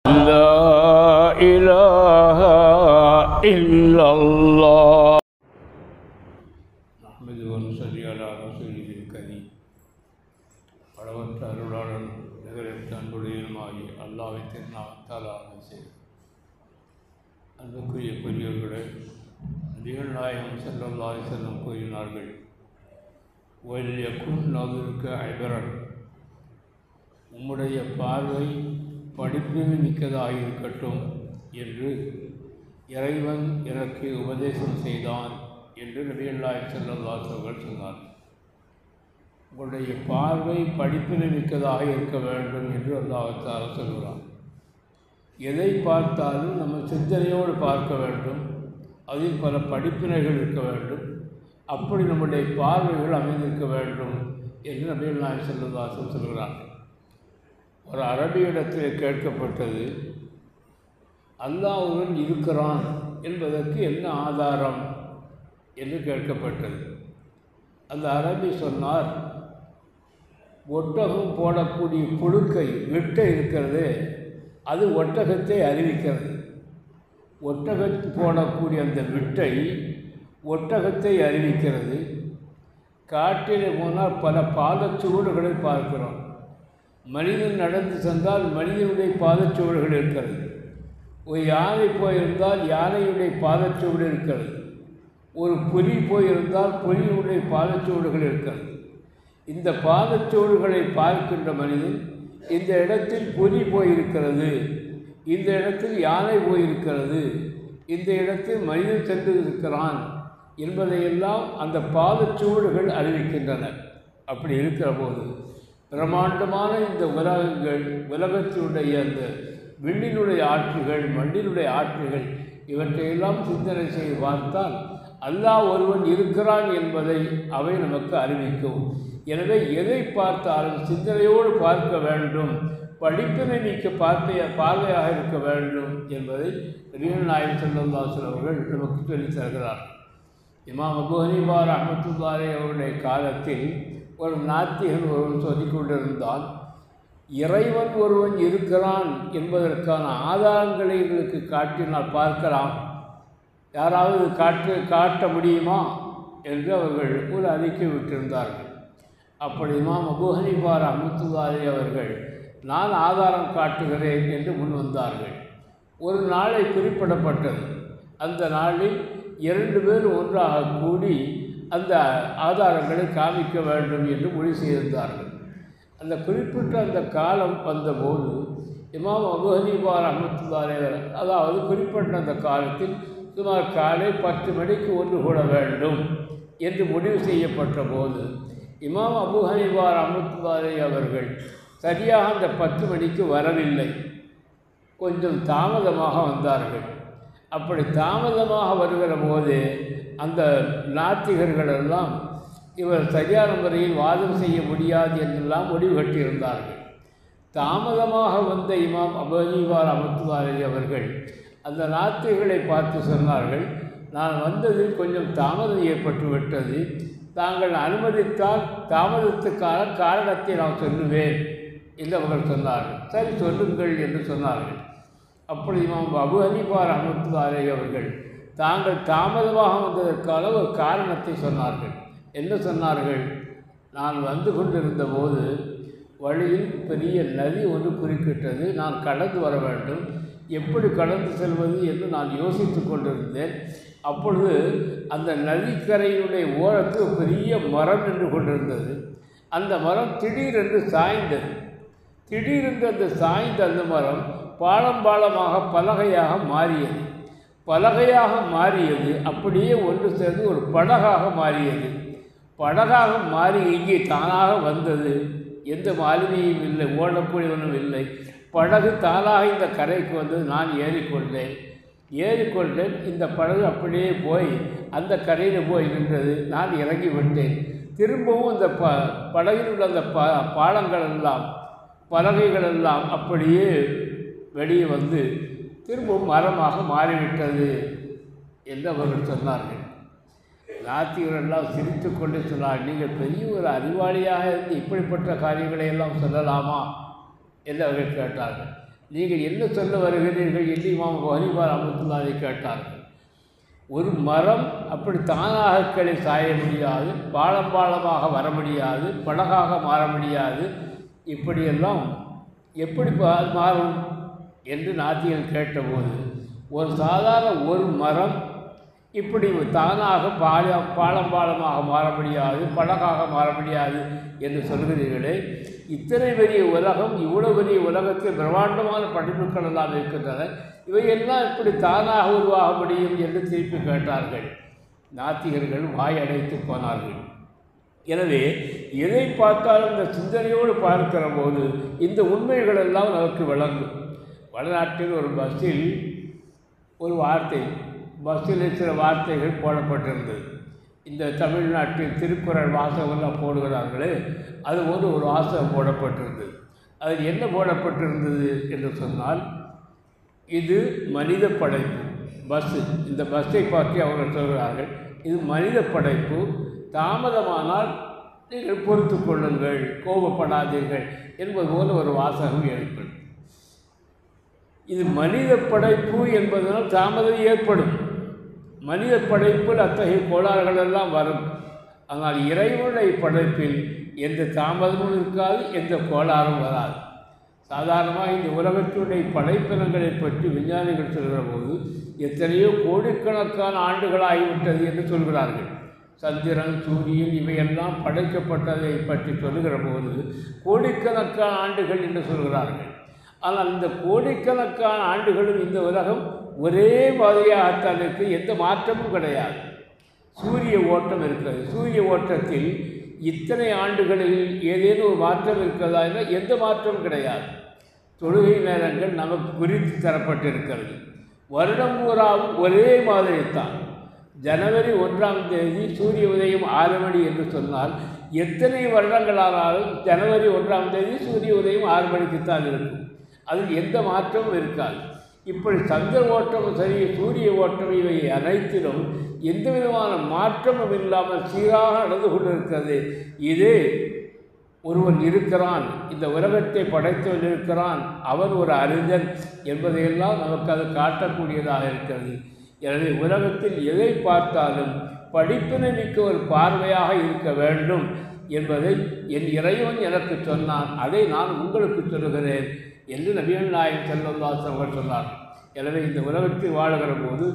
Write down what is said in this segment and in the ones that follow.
لا إله إلا الله نحمده ونصلي على رسوله الكريم அளவற்ற அருளாளன் நிகழற்ற அன்புடையனுமாகி அல்லாஹ்வை திருநாமத்தால் ஆரம்பம் செய்து அன்புக்குரிய பெரியவர்களே, நபிகள் நாயகம் ஸல்லல்லாஹு அலைஹி வஸல்லம் கூறினார்கள், வல்யகுன் நதுருக ஐபரன், உம்முடைய பார்வை படிப்பினை மிக்கதாக இருக்கட்டும் என்று இறைவன் எனக்கு உபதேசம் செய்தான் என்று நபிகள் நாயகம் ஸல்லல்லாஹு அலைஹி வஸல்லம் சொன்னார். உங்களுடைய பார்வை படிப்பினை மிக்கதாக இருக்க வேண்டும் என்று அல்லாஹ் தஆலா சொல்கிறான். எதை பார்த்தாலும் நம்ம சிந்தனையோடு பார்க்க வேண்டும், அதில் பல படிப்பினைகள் இருக்க வேண்டும், அப்படி நம்முடைய பார்வைகள் அமைந்திருக்க வேண்டும் என்று நபிகள் நாயகம் ஸல்லல்லாஹு அலைஹி வஸல்லம் சொல்கிறார். ஒரு அரபியிடத்தில் கேட்கப்பட்டது, அல்லாஹ் ஒருவன் இருக்கிறான் என்பதற்கு என்ன ஆதாரம் என்று கேட்கப்பட்டது. அந்த அரபி சொன்னார், ஒட்டகம் போடக்கூடிய புழுக்கை விட்டை இருக்கிறது, அது ஒட்டகத்தை அறிவிக்கிறது. ஒட்டகம் போடக்கூடிய அந்த விட்டை ஒட்டகத்தை அறிவிக்கிறது. காட்டிலே போனால் பல பாதச்சுவடுகளை பார்க்கிறோம். மனிதன் நடந்து சென்றால் மனிதனுடைய பாதச்சுவடுகள் இருக்கிறது. ஒரு யானை போயிருந்தால் யானையுடைய பாதச்சுவடு இருக்கிறது. ஒரு புலி போயிருந்தால் புலியுடைய பாதச்சுவடுகள் இருக்கிறது. இந்த பாதச்சுவடுகளை பார்க்கின்ற மனிதன், இந்த இடத்தில் புலி போயிருக்கிறது, இந்த இடத்தில் யானை போயிருக்கிறது, இந்த இடத்தில் மனிதன் சென்று இருக்கிறான் என்பதையெல்லாம் அந்த பாதச்சுவடுகள் அறிவிக்கின்றன. அப்படி இருக்கிற போது பிரம்மாண்டமான இந்த உலகங்கள், உலகத்தினுடைய அந்த விண்ணினுடைய ஆற்றுகள், மண்ணினுடைய ஆற்றுகள், இவற்றையெல்லாம் சிந்தனை செய்து பார்த்தால் அல்லாஹ் ஒருவன் இருக்கிறான் என்பதை அவை நமக்கு அறிவிக்கும். எனவே எதை பார்த்தாலும் சிந்தனையோடு பார்க்க வேண்டும், படிப்பினை மிக்க பார்வையாக இருக்க வேண்டும் என்பதை நபிகள் நாயகம் ஸல்லல்லாஹு அலைஹி வஸல்லம் அவர்கள் நமக்கு சொல்லித் தருகிறார். இமாம் அபூ ஹனீஃபா ரஹ்மத்துல்லாஹி அலைஹி அவருடைய காலத்தில் ஒரு நாத்திகன் ஒருவன் சொல்லிக் கொண்டிருந்தான், இறைவன் ஒருவன் இருக்கிறான் என்பதற்கான ஆதாரங்களை எங்களுக்கு காட்டினால் பார்க்கலாம், யாராவது காட்ட முடியுமா என்று அவர்கள் ஒரு அறிக்கை விட்டிருந்தார்கள். அப்படி இமாம் அபூ ஹனீஃபா ரஹ்மத்துல்லாஹி அலைஹி அவர்கள், நான் ஆதாரம் காட்டுகிறேன் என்று முன் வந்தார்கள். ஒரு நாளை குறிப்பிடப்பட்டது. அந்த நாளில் 2 பேர் ஒன்றாக கூடி அந்த ஆதாரங்களை காமிக்க வேண்டும் என்று முடிவு செய்திருந்தார்கள். அந்த குறிப்பிட்ட அந்த காலம் வந்தபோது இமாம் அபூ ஹனீஃபா ரஹ்மத்துல்லாஹி அலைஹி, அதாவது குறிப்பிட்ட அந்த காலத்தில் சுமார் காலை 10 மணிக்கு ஒன்று கூட வேண்டும் என்று முடிவு செய்யப்பட்ட போது இமாம் அபூ ஹனீஃபா ரஹ்மத்துல்லாஹி அலைஹி அவர்கள் சரியாக அந்த 10 மணிக்கு வரவில்லை, கொஞ்சம் தாமதமாக வந்தார்கள். அப்படி தாமதமாக வருகிற போது அந்த நாத்திகர்களெல்லாம் இவர் சரியான முறையில் வாதம் செய்ய முடியாது என்றெல்லாம் முடிவு கட்டியிருந்தார்கள். தாமதமாக வந்த இமாம் அபூ ஹனீஃபா ரஹ்மத்துல்லாஹி அலைஹி அவர்கள் அந்த நாத்திகர்களை பார்த்து சொன்னார்கள், நான் வந்ததில் கொஞ்சம் தாமதம் ஏற்பட்டு விட்டது, தாங்கள் அனுமதித்தால் தாமதத்துக்கான காரணத்தை நான் சொல்லுவேன் என்று அவர்கள் சொன்னார்கள். சரி, சொல்லுங்கள் என்று சொன்னார்கள். அப்படி இமாம் அபூ ஹனீஃபா ரஹ்மத்துல்லாஹி அலைஹி அவர்கள் தாங்கள் தாமதமாக வந்ததற்கான ஒரு காரணத்தை சொன்னார்கள். என்ன சொன்னார்கள்? நான் வந்து கொண்டிருந்த போது வழியில் பெரிய நதி ஒன்று குறுக்கிட்டது, நான் கடந்து வர வேண்டும், எப்படி கடந்து செல்வது என்று நான் யோசித்து கொண்டிருந்தேன். அப்பொழுது அந்த நதிக்கரையினுடைய ஓரத்தில் பெரிய மரம் நின்று கொண்டிருந்தது. அந்த மரம் திடீரென்று சாய்ந்தது. திடீரென்று அந்த சாய்ந்த அந்த மரம் பாலமாக பலகையாக மாறியது. பலகையாக மாறியது அப்படியே ஒன்று சேர்ந்து ஒரு படகாக மாறியது. படகாக மாறி இங்கே தானாக வந்தது, எந்த மாலுமியும் இல்லை, ஓடக்கூடியவனும் இல்லை. படகு தானாக இந்த கரைக்கு வந்தது. நான் ஏறிக்கொண்டேன். இந்த படகு அப்படியே போய் அந்த கரையில் போய் நின்றது. நான் இறங்கி விட்டேன். திரும்பவும் இந்த படகில் உள்ள அந்த பாலங்கள் எல்லாம், பலகைகள் எல்லாம் அப்படியே வெளியே வந்து திரும்பவும் மரமாக மாறிவிட்டது என்று அவர்கள் சொன்னார்கள். நாத்திகரெல்லாம் சிரித்து கொண்டு சொன்னார், நீங்கள் பெரிய ஒரு அறிவாளியாக இருந்து இப்படிப்பட்ட காரியங்களை எல்லாம் சொல்லலாமா என்று அவர்கள் கேட்டார்கள். நீங்கள் என்ன சொல்ல வருகிறீர்கள் என்று இமாம் அபூ ஹனீஃபா ரஹ்மத்துல்லாஹி கேட்டார்கள். ஒரு மரம் அப்படி தானாக கிளை சாய முடியாது, பாலம் பாலமாக வர முடியாது, படகாக மாற முடியாது, இப்படியெல்லாம் எப்படி மாறும் என்று நாத்திகள் கேட்டபோது, ஒரு சாதாரண ஒரு மரம் இப்படி தானாக பாலம் பாலமாக மாற முடியாது, படகாக மாற முடியாது என்று சொல்கிறீர்களே, இத்தனை பெரிய உலகம், இவ்வளவு பெரிய உலகத்தில் பிரம்மாண்டமான படைப்புகள் எல்லாம் இருக்கின்றன, இவையெல்லாம் இப்படி தானாக உருவாக முடியும் என்று திருப்பி கேட்டார்கள். நாத்திகர்கள் வாய் அடைத்து போனார்கள். எனவே எதை பார்த்தாலும் இந்த சிந்தனையோடு பார்க்கிற போது இந்த உண்மைகள் எல்லாம் நமக்கு விளங்கும். வடநாட்டில் ஒரு பஸ்ஸில் ஒரு வார்த்தை, பஸ்ஸில் சில வார்த்தைகள் போடப்பட்டிருந்தது. இந்த தமிழ்நாட்டில் திருக்குறள் வாசகம்லாம் போடுகிறார்களே, அதுபோது ஒரு வாசகம் போடப்பட்டிருந்தது. அதில் என்ன போடப்பட்டிருந்தது என்று சொன்னால், இது மனித படைப்பு பஸ்ஸு. இந்த பஸ்ஸை பற்றி அவர்கள் சொல்கிறார்கள், இது மனித படைப்பு, தாமதமானால் நீங்கள் பொறுத்து கொள்ளுங்கள், கோபப்படாதீர்கள் என்பது போல ஒரு வாசகம் ஏற்படும். இது மனித படைப்பு என்பதனால் தாமதம் ஏற்படும். மனித படைப்பில் அத்தகைய கோளாறுகள் எல்லாம் வரும். ஆனால் இறைவனுடைய படைப்பில் எந்த தாமதமும் இருக்காது, எந்த கோளாறும் வராது. சாதாரணமாக இந்த உலகத்தினுடைய படைப்பினங்களை பற்றி விஞ்ஞானிகள் சொல்கிற போது எத்தனையோ கோடிக்கணக்கான ஆண்டுகள் ஆகிவிட்டது என்று சொல்கிறார்கள். சந்திரன், சூரியன் இவையெல்லாம் படைக்கப்பட்டதை பற்றி சொல்லுகிற போது கோடிக்கணக்கான ஆண்டுகள் என்று சொல்கிறார்கள். ஆனால் இந்த கோடிக்கணக்கான ஆண்டுகளும் இந்த உலகம் ஒரே மாதிரியாகத்தான் இருக்கு, எந்த மாற்றமும் கிடையாது. சூரிய ஓட்டம் இருக்கிறது. சூரிய ஓட்டத்தில் இத்தனை ஆண்டுகளில் ஏதேனும் ஒரு மாற்றம் இருக்கிறதா என்றால் எந்த மாற்றமும் கிடையாது. தொழுகை நேரங்கள் நமக்கு குறித்து தரப்பட்டிருக்கிறது. வருடம் பூராவும் ஒரே மாதிரி தான். ஜனவரி 1ஆம் தேதி சூரிய உதயம் 6 மணி என்று சொன்னால் எத்தனை வருடங்களானாலும் ஜனவரி 1ஆம் தேதி சூரிய உதயம் 6 மணிக்குத்தான் இருக்கும். அதில் எந்த மாற்றமும் இருக்காது. இப்படி சந்திர ஓட்டமும் சரி, சூரிய ஓட்டம் இவை அனைத்திலும் எந்த விதமான மாற்றமும் இல்லாமல் சீராக நடந்து கொண்டிருக்கிறது. இது ஒருவன் இருக்கிறான், இந்த உலகத்தை படைத்தவன் இருக்கிறான், அவன் ஒரு அறிஞன் என்பதையெல்லாம் நமக்கு அது காட்டக்கூடியதாக இருக்கிறது. எனவே உலகத்தில் எதை பார்த்தாலும் படிப்பினை மிக்க ஒரு பார்வையாக இருக்க வேண்டும் என்பதை என் இறைவன் எனக்கு சொன்னான், அதை நான் உங்களுக்கு சொல்லுகிறேன் என்று நபிகள் நாயகம் ஸல்லல்லாஹு அலைஹி வஸல்லம் சொன்னார். எனவே இந்த உலகத்தில் வாழுகிற போது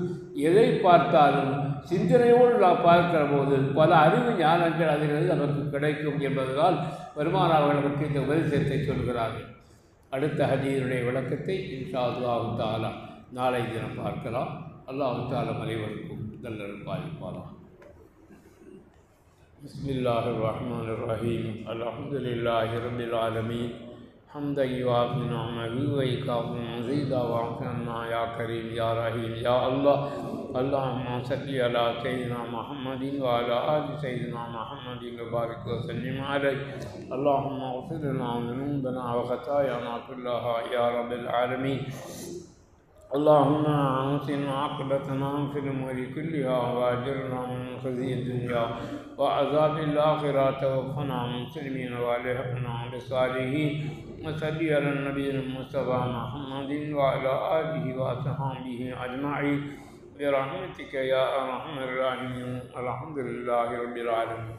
எதை பார்த்தாலும் சிந்தனையோடு நாம் பார்க்கிற போது பல அறிவு ஞானங்கள் அதிலிருந்து நமக்கு கிடைக்கும் என்பதால் பெருமானார் நமக்கு இந்த உபதேசத்தை சொல்கிறார்கள். அடுத்த ஹதீஸுடைய விளக்கத்தை இன்ஷா அல்லாஹு தஆலா நாளை தினம் பார்க்கலாம். அல்லாஹு தஆலா அனைவருக்கும் நல்லருள் பாலிப்பாராக. பிஸ்மில்லாஹிர் ரஹ்மானிர் ரஹீம். அல்ஹம்துலில்லாஹி ரப்பில் ஆலமீன். حمدا يوافي نعمه ويكافئ مزيدا واغفر لنا يا كريم يا رحيم يا الله. اللهم صل على سيدنا محمد وعلى آل سيدنا محمد وبارك وسلم عليه. اللهم اغفر لنا ذنوبنا وخطايانا كلها يا رب العالمين. اللهم أحسن عاقبتنا في الأمور كلها وأجرنا من خزي الدنيا وعذاب الآخرة توفنا مسلمين والحقنا بالصالحين. وصلي على النبي المصطفى محمد وعلى آله وصحبه أجمعين برحمتك يا أرحم الراحمين. الحمد لله رب العالمين.